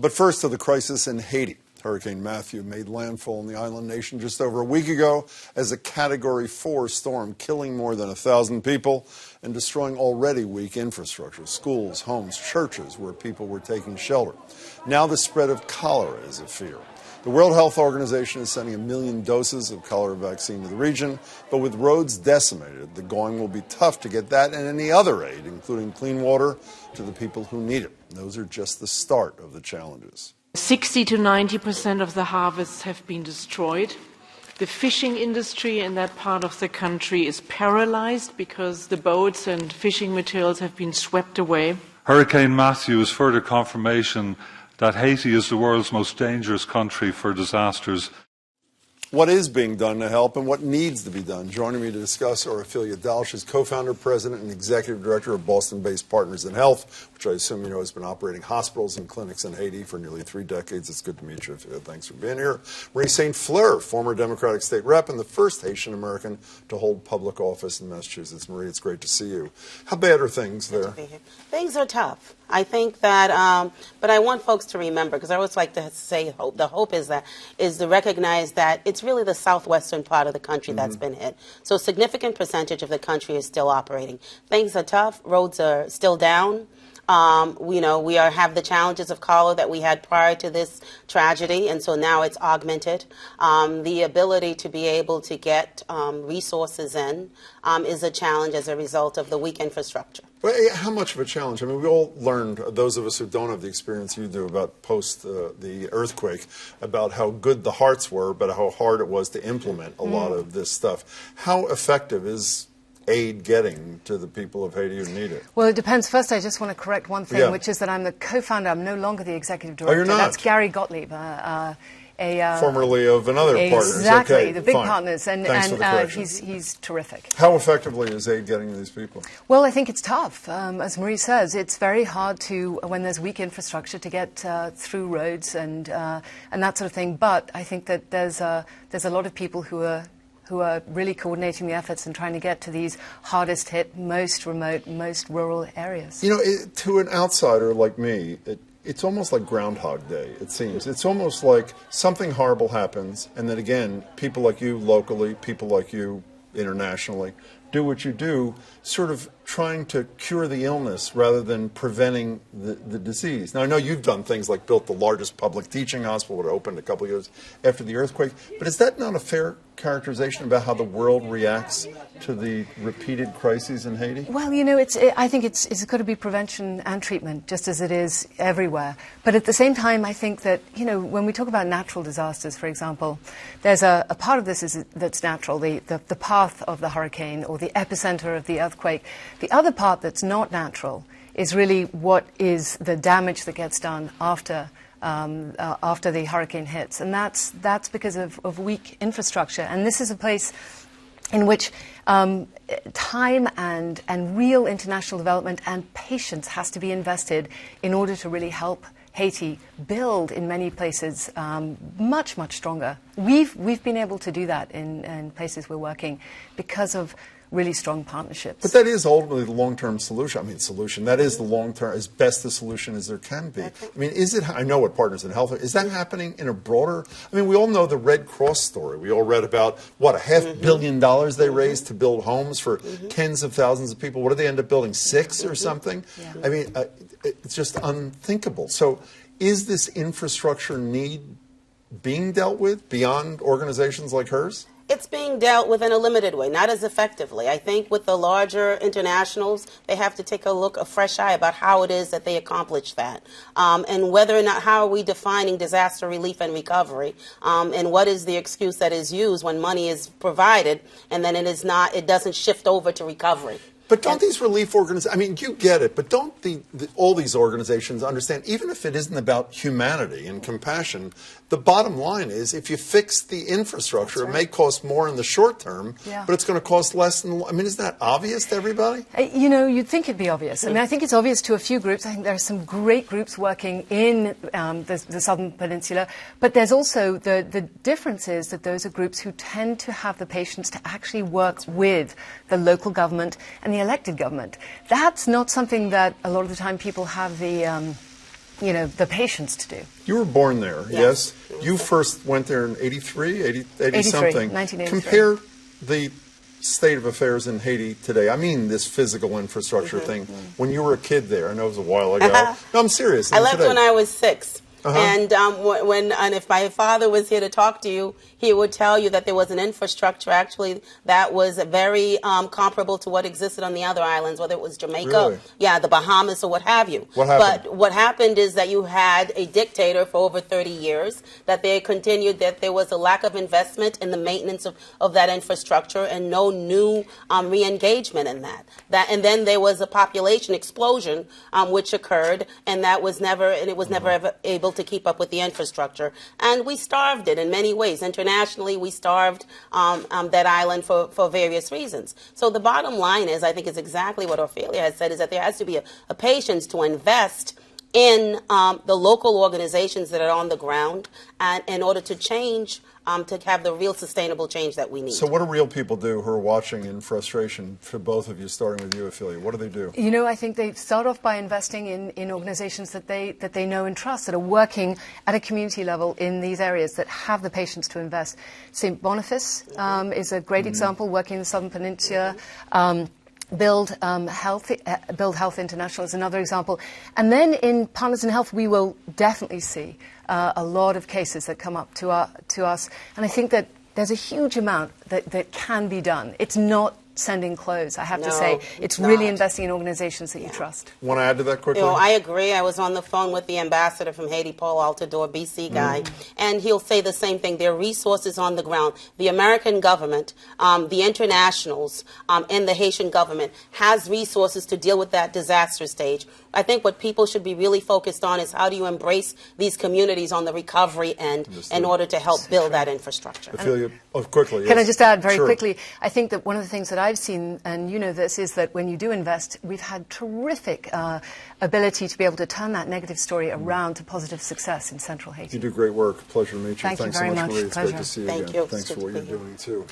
But first to the crisis in Haiti. Hurricane Matthew made landfall in the island nation just over a week ago as a Category 4 storm, killing more than 1,000 people and destroying already weak infrastructure, schools, homes, churches where people were taking shelter. Now the spread of cholera is a fear. The World Health Organization is sending 1 million doses of cholera vaccine to the region, but with roads decimated, the going will be tough to get that and any other aid, including clean water, to the people who need it. Those are just the start of the challenges. 60 to 90% of the harvests have been destroyed. The fishing industry in that part of the country is paralyzed because the boats and fishing materials have been swept away. Hurricane Matthew is further confirmation that Haiti is the world's most dangerous country for disasters. What is being done to help and what needs to be done? Joining me to discuss are Ophelia Dalsh, is co-founder, president, and executive director of Boston-based Partners in Health, which I assume you know has been operating hospitals and clinics in Haiti for nearly 3 decades. It's good to meet you, Ophelia. Thanks for being here. Marie St. Fleur, former Democratic state rep and the first Haitian American to hold public office in Massachusetts. Marie, it's great to see you. How bad are things there? Good to be here. Things are tough. I think that, but I want folks to remember, because I always like to say hope. The hope is to recognize that it's really the southwestern part of the country that's been hit. So a significant percentage of the country is still operating. Things are tough. Roads are still down. We have the challenges of cholera that we had prior to this tragedy, and so now it's augmented. The ability to be able to get resources in is a challenge as a result of the weak infrastructure. Well, how much of a challenge? I mean, we all learned, those of us who don't have the experience you do about post the earthquake, about how good the hearts were, but how hard it was to implement a lot of this stuff. How effective is aid getting to the people of Haiti who need it? Well, it depends. First, I just want to correct one thing, Yeah. which is that I'm the co-founder. I'm no longer the executive director. Oh, you're not? That's Gary Gottlieb. Formerly of another partners. Exactly, Okay, the big fine. partners, and Thanks for the correction. he's terrific. How effectively is aid getting to these people? Well, I think it's tough. As Marie says, it's very hard to, when there's weak infrastructure, to get through roads and that sort of thing. But I think that there's a lot of people who are really coordinating the efforts and trying to get to these hardest hit, most remote, most rural areas. You know, to an outsider like me, it's almost like Groundhog Day, it seems. It's almost like something horrible happens, and then again, people like you locally, people like you internationally, do what you do, sort of trying to cure the illness rather than preventing the disease. Now, I know you've done things like built the largest public teaching hospital that opened a couple of years after the earthquake, but is that not a fair characterization about how the world reacts to the repeated crises in Haiti? Well, you know, I think it's got to be prevention and treatment, just as it is everywhere. But at the same time, I think that, you know, when we talk about natural disasters, for example, there's a part of this that's natural, the path of the hurricane or the epicenter of the earthquake. The other part that's not natural is really what is the damage that gets done after the hurricane hits. And that's because of weak infrastructure. And this is a place in which time and real international development and patience has to be invested in order to really help Haiti build in many places much, much stronger. We've been able to do that in places we're working because of really strong partnerships. But that is ultimately the long-term solution. I mean, that is the long-term, as best a solution as there can be. I mean, I know what Partners in Health are. Is that happening in a broader, I mean, we all know the Red Cross story. We all read about, what, $500 million they raised to build homes for tens of thousands of people. What did they end up building, 6 or something? Yeah. I mean, it's just unthinkable. So is this infrastructure need being dealt with beyond organizations like hers? It's being dealt with in a limited way, not as effectively. I think with the larger internationals, they have to take a fresh eye about how it is that they accomplish that. And whether or not, how are we defining disaster relief and recovery? And what is the excuse that is used when money is provided and then it doesn't shift over to recovery? But don't these relief organizations, I mean, you get it, but don't all these organizations understand, even if it isn't about humanity and compassion, the bottom line is if you fix the infrastructure, it may cost more in the short term, but it's going to cost less. I mean, isn't that obvious to everybody? You know, you'd think it'd be obvious. I mean, I think it's obvious to a few groups. I think there are some great groups working in the Southern Peninsula, but there's also the difference is that those are groups who tend to have the patience to actually work with the local government and the elected government. That's not something that a lot of the time people have the the patience to do. You were born there, yes? You first went there in 83, 80 something. 1983. Compare the state of affairs in Haiti today. I mean this physical infrastructure thing. When you were a kid there, I know it was a while ago. No, I'm serious. I left today. when I was 6. And and if my father was here to talk to you, he would tell you that there was an infrastructure actually that was very comparable to what existed on the other islands, whether it was Jamaica, the Bahamas, or what have you. What happened? But what happened is that you had a dictator for over 30 years, that they continued, that there was a lack of investment in the maintenance of that infrastructure and no new re-engagement in that. And then there was a population explosion which occurred, and it was never ever able to keep up with the infrastructure. And we starved it in many ways. Internationally, we starved that island for various reasons. So the bottom line is, I think is exactly what Ophelia has said, is that there has to be a patience to invest in the local organizations that are on the ground and in order to change, to have the real sustainable change that we need. So what do real people do who are watching in frustration, for both of you, starting with you, Ophelia? What do they do? I think they start off by investing in organizations that they know and trust, that are working at a community level in these areas, that have the patience to invest. St. Boniface is a great example, working in the Southern Peninsula. Build Health International is another example. And then in Partners in Health, we will definitely see a lot of cases that come up to us. And I think that there's a huge amount that can be done. It's not sending clothes, I have to say. It's really investing in organizations that you trust. Want to add to that quickly? I agree. I was on the phone with the ambassador from Haiti, Paul Altador, BC guy, and he'll say the same thing. There are resources on the ground. The American government, the internationals, and the Haitian government has resources to deal with that disaster stage. I think what people should be really focused on is how do you embrace these communities on the recovery end in order to help build that infrastructure. Ophelia, quickly. Can I just add very quickly? I think that one of the things that I've seen, and you know this, is that when you do invest, we've had terrific ability to be able to turn that negative story around to positive success in Central Haiti. You do great work. Pleasure to meet you. Thank you Thanks very so much. much, Marie. It's Pleasure. great to see you Thank again. you. Thanks for what you're doing, too.